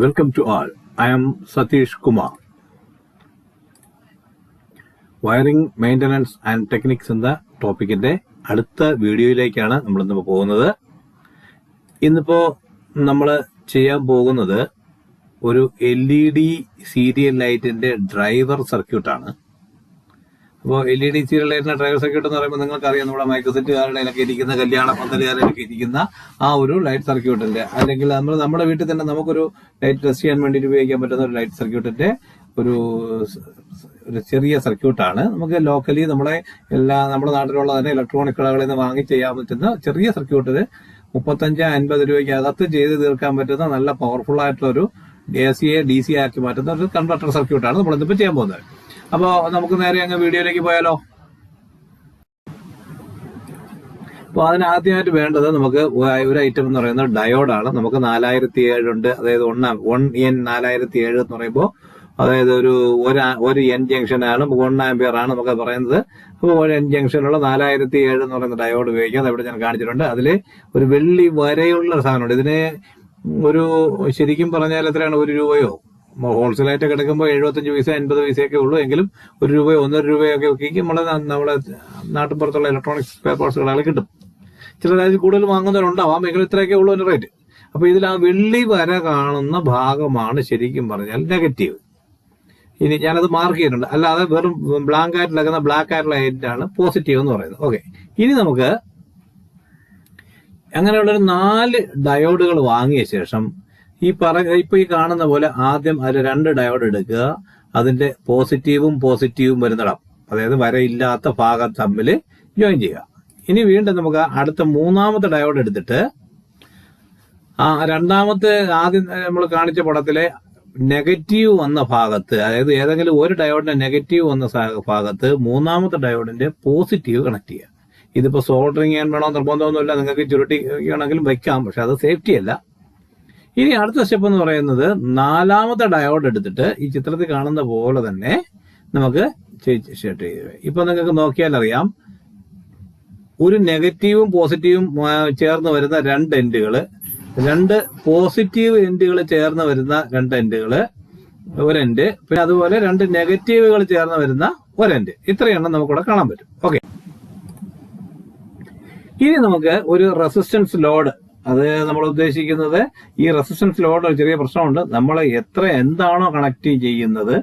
Welcome to all. I am Satish Kumar. Wiring maintenance and techniques എന്ന ടോപ്പിക്കിന്റെ അടുത്ത വീഡിയോയിലേക്കാണ് നമ്മളിന്ന് പോകുന്നത്. ഇന്നിപ്പോ നമ്മൾ ചെയ്യാൻ പോകുന്നത് ഒരു LED സീരിയൽ ലൈറ്റിന്റെ ഡ്രൈവർ സർക്യൂട്ടാണ്. അപ്പോൾ LED സീരിയൽ ലൈറ്റിന്റെ ഡ്രൈവർ സർക്യൂട്ട് എന്ന് പറയുമ്പോൾ നിങ്ങൾക്കറിയാം, നമ്മുടെ മൈക്രോസെറ്റുകാരുടെയൊക്കെ ഇരിക്കുന്ന, കല്യാണ പന്തലുകാരിലൊക്കെ ഇരിക്കുന്ന ആ ഒരു ലൈറ്റ് സർക്യൂട്ടിന്റെ, അല്ലെങ്കിൽ നമ്മുടെ വീട്ടിൽ തന്നെ നമുക്കൊരു ലൈറ്റ് ടെസ്റ്റ് ചെയ്യാൻ വേണ്ടി ഉപയോഗിക്കാൻ പറ്റുന്ന ഒരു ലൈറ്റ് സർക്യൂട്ടിന്റെ ഒരു ചെറിയ സർക്യൂട്ടാണ്. നമുക്ക് ലോക്കലി നമ്മുടെ നാട്ടിലുള്ള തന്നെ ഇലക്ട്രോണിക് കടകളിൽ നിന്ന് വാങ്ങി ചെയ്യാൻ പറ്റുന്ന ചെറിയ സർക്യൂട്ടിന് 35-50 രൂപയ്ക്ക് അകത്ത് ചെയ്ത് തീർക്കാൻ പറ്റുന്ന നല്ല പവർഫുൾ ആയിട്ടുള്ള ഒരു AC-യെ DC ആക്കി മാറ്റുന്ന ഒരു കൺവെർട്ടർ സർക്യൂട്ടാണ് നമ്മളിന്നിപ്പോൾ ചെയ്യാൻ പോകുന്നത്. അപ്പോൾ നമുക്ക് നേരെ അങ്ങ് വീഡിയോയിലേക്ക് പോയാലോ. അപ്പോൾ അതിനാദ്യമായിട്ട് വേണ്ടത് നമുക്ക് ഒരു ഐറ്റം എന്ന് പറയുന്നത് ഡയോഡാണ്. നമുക്ക് 4007 ഉണ്ട്. അതായത് 1N4007 എന്ന് പറയുമ്പോൾ അതായത് ഒരു N ജംഗ്ഷനാണ്, 1 ആംപിയർ ആണ് നമുക്ക് പറയുന്നത്. അപ്പോൾ ഒരു N ജംഗ്ഷനുള്ള 4007 എന്ന് പറയുന്ന ഡയോഡ് ഉപയോഗിക്കാം. അതവിടെ ഞാൻ കാണിച്ചിട്ടുണ്ട്. അതിൽ ഒരു വെള്ളി വരെയുള്ള സാധനമുണ്ട്. ഇതിന് ശരിക്കും പറഞ്ഞാൽ എത്രയാണ്, 1 രൂപയോ ഹോൾസെയിലായിട്ട് കിടക്കുമ്പോൾ 75 പൈസ 80 പൈസയൊക്കെ ഉള്ളൂ. എങ്കിലും 1 രൂപയോ 1.5 രൂപയൊക്കെ നമ്മളെ നാട്ടിൻപുറത്തുള്ള ഇലക്ട്രോണിക്സ് പേപ്പേഴ്സ് കടകളിൽ കിട്ടും. ചിലർ അതിൽ കൂടുതൽ വാങ്ങുന്നവരുണ്ടാവാം, എങ്കിലും ഇത്രയൊക്കെ ഉള്ളൂ അതിന്റെ റേറ്റ്. അപ്പൊ ഇതിൽ ആ വെള്ളി വര കാണുന്ന ഭാഗമാണ് ശരിക്കും പറഞ്ഞാൽ നെഗറ്റീവ്. ഇനി ഞാനത് മാർക്ക് ചെയ്യുന്നുണ്ട്, അല്ലാതെ വെറും ബ്ലാക്ക് ആയിട്ടുള്ള ബ്ലാക്ക് ആയിട്ടുള്ള ലൈറ്റാണ് പോസിറ്റീവ് എന്ന് പറയുന്നത്. ഓക്കെ, ഇനി നമുക്ക് അങ്ങനെയുള്ളൊരു 4 ഡയോഡുകൾ വാങ്ങിയ ശേഷം ഇപ്പൊ ഈ കാണുന്ന പോലെ ആദ്യം അതിൽ 2 ഡയോഡ് എടുക്കുക. അതിന്റെ പോസിറ്റീവും വരുന്നിടം, അതായത് വരയില്ലാത്ത ഭാഗം തമ്മിൽ ജോയിൻ ചെയ്യുക. ഇനി വീണ്ടും നമുക്ക് അടുത്ത 3ാമത്തെ ഡയോഡ് എടുത്തിട്ട് ആദ്യം നമ്മൾ കാണിച്ച പടത്തിലെ നെഗറ്റീവ് വന്ന ഭാഗത്ത്, അതായത് ഏതെങ്കിലും ഒരു ഡയോഡിന്റെ നെഗറ്റീവ് വന്ന ഭാഗത്ത് 3ാമത്തെ ഡയോഡിന്റെ പോസിറ്റീവ് കണക്ട് ചെയ്യുക. ഇതിപ്പോ സോൾഡറിങ് ചെയ്യാൻ വേണോ നിർബന്ധമൊന്നുമില്ല, നിങ്ങൾക്ക് ചുരുട്ടി വേണമെങ്കിലും വെക്കാം, പക്ഷെ അത് സേഫ്റ്റി അല്ല. ഇനി അടുത്ത സ്റ്റെപ്പ് എന്ന് പറയുന്നത് 4ാമത്തെ ഡയോഡ് എടുത്തിട്ട് ഈ ചിത്രത്തിൽ കാണുന്ന പോലെ തന്നെ നമുക്ക് ഷെട്ട് ചെയ്യുക. ഇപ്പൊ നിങ്ങൾക്ക് നോക്കിയാൽ അറിയാം, ഒരു നെഗറ്റീവും പോസിറ്റീവും ചേർന്ന് വരുന്ന 2 എൻഡുകള്, 2 പോസിറ്റീവ് എൻഡുകൾ ചേർന്ന് വരുന്ന 2 എൻഡുകള്, ഒരു എൻഡ്, പിന്നെ അതുപോലെ 2 നെഗറ്റീവുകൾ ചേർന്ന് വരുന്ന ഒരു എൻഡ്. ഇത്രയെണ്ണം നമുക്കിവിടെ കാണാൻ പറ്റും. ഓക്കെ, ഇനി നമുക്ക് ഒരു റെസിസ്റ്റൻസ് ലോഡ്, അത് നമ്മൾ ഉദ്ദേശിക്കുന്നത് ഈ റെസിസ്റ്റൻസ് ലോഡ് ഒരു ചെറിയ പ്രശ്നമുണ്ട്. നമ്മൾ എന്താണോ കണക്ട് ചെയ്യുന്നത്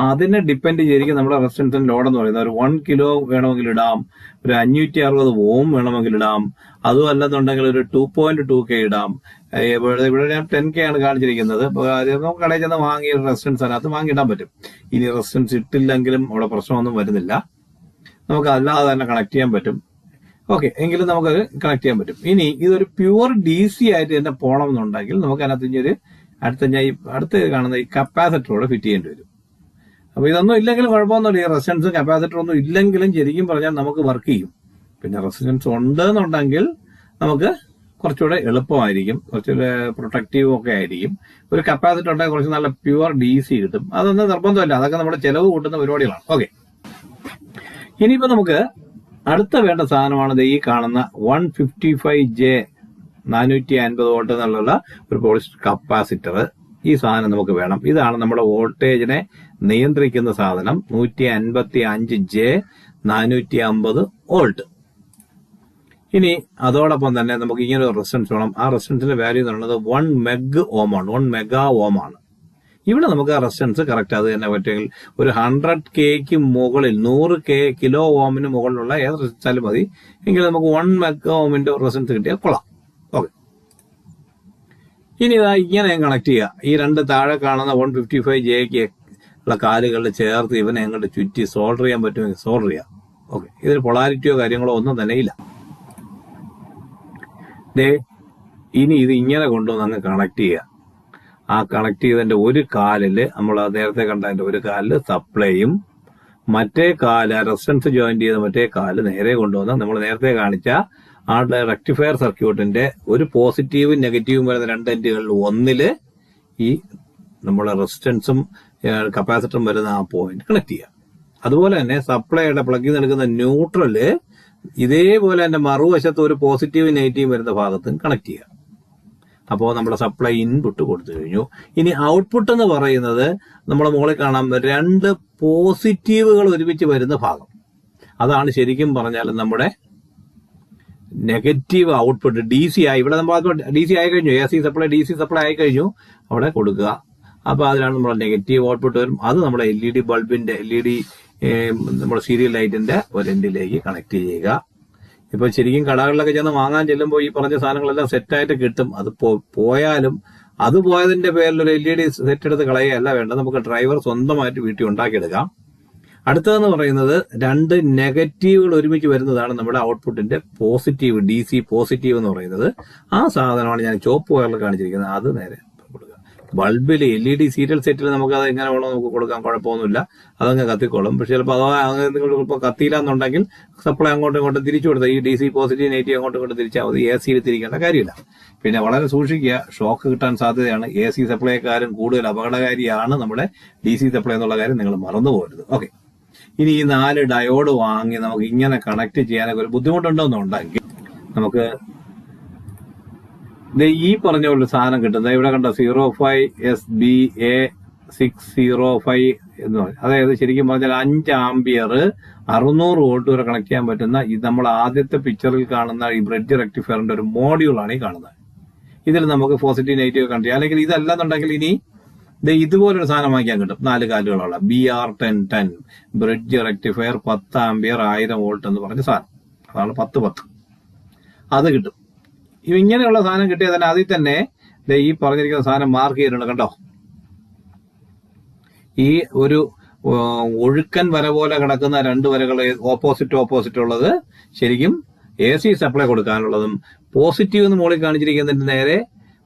അതിനെ ഡിപ്പെൻഡ് ചെയ്തിരിക്കും നമ്മുടെ റെസിസ്റ്റൻസ് ലോഡ് എന്ന് പറയുന്നത്. ഒരു 1 കിലോ വേണമെങ്കിൽ ഇടാം, ഒരു 560 ഓം വേണമെങ്കിൽ ഇടാം, അതും അല്ലെന്നുണ്ടെങ്കിൽ ഒരു 2.2K ഇടാം. ഇവിടെ ഞാൻ 10K ആണ് കാണിച്ചിരിക്കുന്നത്. നമുക്ക് കടയിൽ ചെന്ന് വാങ്ങിയ റെസിസ്റ്റൻസ് അതിനകത്ത് വാങ്ങിയിടാൻ പറ്റും. ഇനി റെസിസ്റ്റൻസ് ഇട്ടില്ലെങ്കിലും അവിടെ പ്രശ്നമൊന്നും വരുന്നില്ല, നമുക്ക് അല്ലാതെ തന്നെ കണക്ട് ചെയ്യാൻ പറ്റും. ഓക്കെ, എങ്കിലും നമുക്ക് കണക്ട് ചെയ്യാൻ പറ്റും. ഇനി ഇതൊരു പ്യുവർ DC ആയിട്ട് തന്നെ പോകണം എന്നുണ്ടെങ്കിൽ നമുക്ക് അതിനകത്ത് ഇനി അടുത്ത് കാണുന്ന ഈ കപ്പാസിറ്ററോട് ഫിറ്റ് ചെയ്യേണ്ടി വരും. അപ്പൊ ഇതൊന്നും ഇല്ലെങ്കിലും കുഴപ്പമൊന്നുമില്ല. ഈ റെസിസ്റ്റൻസും കപ്പാസിറ്ററും ഒന്നും ഇല്ലെങ്കിലും ശരിക്കും പറഞ്ഞാൽ നമുക്ക് വർക്ക് ചെയ്യും. പിന്നെ റെസിസ്റ്റൻസ് ഉണ്ടെന്നുണ്ടെങ്കിൽ നമുക്ക് കുറച്ചുകൂടെ എളുപ്പമായിരിക്കും, കുറച്ചുകൂടെ പ്രൊട്ടക്റ്റീവും ഒക്കെ ആയിരിക്കും. ഒരു കപ്പാസിറ്റർ ഉണ്ടെങ്കിൽ കുറച്ച് നല്ല പ്യുവർ DC കിട്ടും. അതൊന്നും നിർബന്ധമില്ല, അതൊക്കെ നമ്മുടെ ചെലവ് കൂട്ടുന്ന പരിപാടികളാണ്. ഓക്കെ, ഇനിയിപ്പോ നമുക്ക് അടുത്ത വേണ്ട സാധനമാണ് ഈ കാണുന്ന 155J 450 വോൾട്ട് എന്നുള്ള ഒരു പോളിസ്റ്റർ കപ്പാസിറ്റർ. ഈ സാധനം നമുക്ക് വേണം. ഇതാണ് നമ്മുടെ വോൾട്ടേജിനെ നിയന്ത്രിക്കുന്ന സാധനം. 155J 450 volt. ഇനി അതോടൊപ്പം തന്നെ നമുക്ക് ഇങ്ങനെ ഒരു റെസിസ്റ്റൻസ് വേണം. ആ റെസിസ്റ്റൻസിന്റെ വാല്യൂ എന്ന് പറയുന്നത് 1 മെഗാ ഓം ആണ്. ഇവിടെ നമുക്ക് ആ റെസിസ്റ്റൻസ് കറക്റ്റ് അത് തന്നെ പറ്റുമെങ്കിൽ ഒരു 100Kക്ക് മുകളിൽ 100K കിലോ ഓമിന് മുകളിലുള്ള ഏത് റെസിസ്റ്റൻസാലും മതി. എങ്കിൽ നമുക്ക് 1 മെഗാ ഓമിന്റെ റെസിസ്റ്റൻസ് കിട്ടിയാൽ കൊള്ളാം. ഓക്കെ, ഇനി ഇതാ ഇങ്ങനെ കണക്ട് ചെയ്യുക. ഈ 2 താഴെ കാണുന്ന 155Jക്ക് ഉള്ള കാലുകളിൽ ചേർത്ത് ഇവനെ അങ്ങോട്ട് ചുറ്റി സോൾഡർ ചെയ്യാൻ പറ്റുമെങ്കിൽ സോൾഡർ ചെയ്യാം. ഓക്കെ, ഇതിൽ പൊളാരിറ്റിയോ കാര്യങ്ങളോ ഒന്നും തന്നെ ഇല്ല. ഇനി ഇത് ഇങ്ങനെ കൊണ്ടുവന്ന് അങ്ങ് കണക്ട് ചെയ്യുക. ആ കണക്ട് ചെയ്തതിന്റെ ഒരു കാലില് നമ്മൾ നേരത്തെ കണ്ടതിന്റെ ഒരു കാലില് സപ്ലൈയും, മറ്റേ കാല് റെസിസ്റ്റൻസ് ജോയിൻ ചെയ്ത മറ്റേ കാല് നേരെ കൊണ്ടുവന്ന് നമ്മൾ നേരത്തെ കാണിച്ച ആ റെക്ടിഫയർ സർക്യൂട്ടിന്റെ ഒരു പോസിറ്റീവും നെഗറ്റീവും വരുന്ന 2 എൻഡുകളിൽ ഒന്നില് ഈ നമ്മളെ റെസിസ്റ്റൻസും കപ്പാസിറ്ററും വരുന്ന ആ പോയിന്റ് കണക്ട് ചെയ്യുക. അതുപോലെ തന്നെ സപ്ലൈയുടെ പ്ലഗിൽ നിന്ന് എടുക്കുന്ന ന്യൂട്രല് ഇതേപോലെ തന്നെ മറുവശത്ത് ഒരു പോസിറ്റീവ് നെഗറ്റീവ് വരുന്ന ഭാഗത്തും കണക്ട് ചെയ്യുക. അപ്പോൾ നമ്മുടെ സപ്ലൈ ഇൻപുട്ട് കൊടുത്തു കഴിഞ്ഞു. ഇനി ഔട്ട്പുട്ട് എന്ന് പറയുന്നത് നമ്മുടെ മുകളിൽ കാണാം 2 പോസിറ്റീവുകൾ ഒരുമിച്ച് വരുന്ന ഭാഗം. അതാണ് ശരിക്കും പറഞ്ഞാൽ നമ്മുടെ നെഗറ്റീവ് ഔട്ട്പുട്ട്. DC ആയി, ഇവിടെ നമ്മൾ DC ആയി കഴിഞ്ഞു, AC സപ്ലൈ DC സപ്ലൈ ആയി കഴിഞ്ഞു, അവിടെ കൊടുക്കുക. അപ്പോൾ അതിലാണ് നമ്മുടെ നെഗറ്റീവ് ഔട്ട്പുട്ട് വരും. അത് നമ്മുടെ LED ബൾബിന്റെ നമ്മുടെ സീരിയൽ ലൈറ്റിന്റെ ഒരു എൻഡിലേക്ക് കണക്ട് ചെയ്യുക. ഇപ്പൊ ശരിക്കും കടകളിലൊക്കെ ചെന്ന് വാങ്ങാൻ ചെല്ലുമ്പോൾ ഈ പറഞ്ഞ സാധനങ്ങളെല്ലാം സെറ്റായിട്ട് കിട്ടും. അത് പോയാലും അത് പോയതിന്റെ പേരിൽ ഒരു LED സെറ്റ് എടുത്ത് കളയുകയല്ല വേണ്ട, നമുക്ക് ഡ്രൈവർ സ്വന്തമായിട്ട് വീട്ടിൽ ഉണ്ടാക്കിയെടുക്കാം. അടുത്തതെന്ന് പറയുന്നത് 2 നെഗറ്റീവുകൾ ഒരുമിച്ച് വരുന്നതാണ് നമ്മുടെ ഔട്ട്പുട്ടിന്റെ പോസിറ്റീവ്, DC പോസിറ്റീവ് എന്ന് പറയുന്നത്. ആ സാധനമാണ് ഞാൻ ചുവപ്പ് വയറിൽ കാണിച്ചിരിക്കുന്നത്. അത് നേരെ കൊടുക്കുക. ബൾബിൽ LED സീരിയൽ സെറ്റിൽ നമുക്ക് അത് എങ്ങനെ വേണോ നമുക്ക് കൊടുക്കാൻ കുഴപ്പമൊന്നുമില്ല, അതങ്ങ് കത്തിക്കോളും. പക്ഷെ ചിലപ്പോൾ അഥവാ നിങ്ങൾ ഇപ്പോൾ കത്തിയില്ല എന്നുണ്ടെങ്കിൽ സപ്ലൈ അങ്ങോട്ടും ഇങ്ങോട്ടും തിരിച്ചു കൊടുത്താൽ ഈ DC പോസിറ്റീവ് നെഗറ്റീവ് അങ്ങോട്ടും ഇങ്ങോട്ടും തിരിച്ചാൽ മതി. AC തിരിക്കേണ്ട കാര്യമില്ല. പിന്നെ വളരെ സൂക്ഷിക്കുക, ഷോക്ക് കിട്ടാൻ സാധ്യതയാണ്. AC സപ്ലൈക്കാരും കൂടുതൽ അപകടകാരിയാണ് നമ്മുടെ DC സപ്ലൈ എന്നുള്ള കാര്യം നിങ്ങൾ മറന്നു പോകരുത്. ഓക്കെ, ഇനി ഈ 4 ഡയോഡ് വാങ്ങി നമുക്ക് ഇങ്ങനെ കണക്ട് ചെയ്യാനൊക്കെ ഒരു ബുദ്ധിമുട്ടുണ്ടോന്നുണ്ടെങ്കിൽ നമുക്ക് ഈ പറഞ്ഞ പോലെ സാധനം കിട്ടുന്നത് ഇവിടെ കണ്ട 05SBA605 എന്ന് പറയും. അതായത് ശരിക്കും പറഞ്ഞാൽ 5 ആംപിയർ 600 വോൾട്ട് വരെ കണക്ട് ചെയ്യാൻ പറ്റുന്ന ഇത് നമ്മൾ ആദ്യത്തെ പിക്ചറിൽ കാണുന്ന ഈ ബ്രിഡ്ജ് റെക്ടിഫയറിന്റെ ഒരു മോഡ്യൂളാണ് ഈ കാണുന്നത്. ഇതിൽ നമുക്ക് പോസിറ്റീവ് നെഗറ്റീവ് കണക്ട് ചെയ്യാം. അല്ലെങ്കിൽ ഇതല്ലെന്നുണ്ടെങ്കിൽ ഇനി ഇതുപോലൊരു സാധനം വാങ്ങിക്കാൻ കിട്ടും, 4 കാലുകളുള്ള BR1010 bridge rectifier 10 ampere 1000 volt എന്ന് പറഞ്ഞ സാധനം. അതാണ് 1010. അത് കിട്ടും. ഇങ്ങനെയുള്ള സാധനം കിട്ടിയാൽ തന്നെ അതിൽ തന്നെ ഈ പറഞ്ഞിരിക്കുന്ന സാധനം മാർക്ക് ചെയ്തിട്ടുണ്ട് കണ്ടോ. ഈ ഒരു ഒഴുക്കൻ വര പോലെ കിടക്കുന്ന 2 വരകൾ ഓപ്പോസിറ്റ് ഉള്ളത് ശരിക്കും AC സപ്ലൈ കൊടുക്കാനുള്ളതും, പോസിറ്റീവ് എന്ന് മുകളിൽ കാണിച്ചിരിക്കുന്നതിന്റെ നേരെ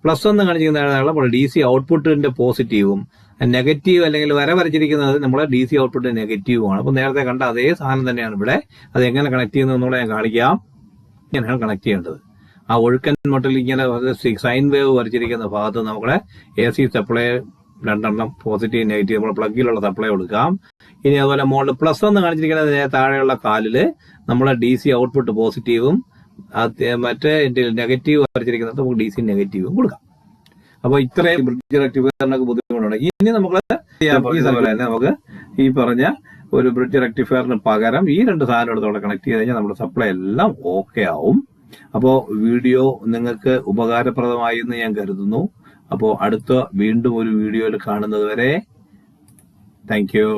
പ്ലസ് എന്ന് കാണിച്ചിരിക്കുന്ന DC ഔട്ട്പുട്ടിന്റെ പോസിറ്റീവും, നെഗറ്റീവ് അല്ലെങ്കിൽ വര വരച്ചിരിക്കുന്നത് നമ്മുടെ DC ഔട്ട്പുട്ടിന്റെ നെഗറ്റീവുമാണ്. അപ്പൊ നേരത്തെ കണ്ട അതേ സാധനം തന്നെയാണ് ഇവിടെ. അത് എങ്ങനെ കണക്ട് ചെയ്യുന്നത് എന്നുള്ള ഞാൻ കാണിക്കാം. ഇങ്ങനെയാണ് കണക്ട് ചെയ്യേണ്ടത്. ആ ഒഴുക്കൻ മട്ടിൽ ഇങ്ങനെ സൈൻ വേവ് വരച്ചിരിക്കുന്ന ഭാഗത്ത് നമ്മുടെ AC സപ്ലൈ 2 പോസിറ്റീവ് നെഗറ്റീവ് നമ്മുടെ പ്ലഗിലുള്ള സപ്ലൈ കൊടുക്കാം. ഇനി അതുപോലെ മുകളിൽ പ്ലസ് എന്ന് കാണിച്ചിരിക്കുന്നത് താഴെയുള്ള കാലില് നമ്മുടെ DC ഔട്ട്പുട്ട് പോസിറ്റീവും മറ്റേ നെഗറ്റീവ് വരച്ചിരിക്കുന്നത് നമുക്ക് DC നെഗറ്റീവും കൊടുക്കാം. അപ്പൊ ഇത്രയും ബ്രിഡ്ജ് റെക്ടിഫയറിനൊക്കെ ബുദ്ധിമുട്ടുണ്ട്. ഇനി നമുക്ക് നമുക്ക് ഈ പറഞ്ഞ ഒരു ബ്രിഡ്ജ് റെക്ടിഫയറിന് പകരം ഈ 2 സാധനം എടുത്തോടെ കണക്ട് ചെയ്ത് കഴിഞ്ഞാൽ നമ്മുടെ സപ്ലൈ എല്ലാം ഓക്കെ ആവും. അപ്പോൾ വീഡിയോ നിങ്ങൾക്ക് ഉപകാരപ്രദമായി എന്ന് ഞാൻ കരുതുന്നു. അപ്പോൾ വീണ്ടും ഒരു വീഡിയോയിൽ കാണുന്നത് വരെ താങ്ക് യു.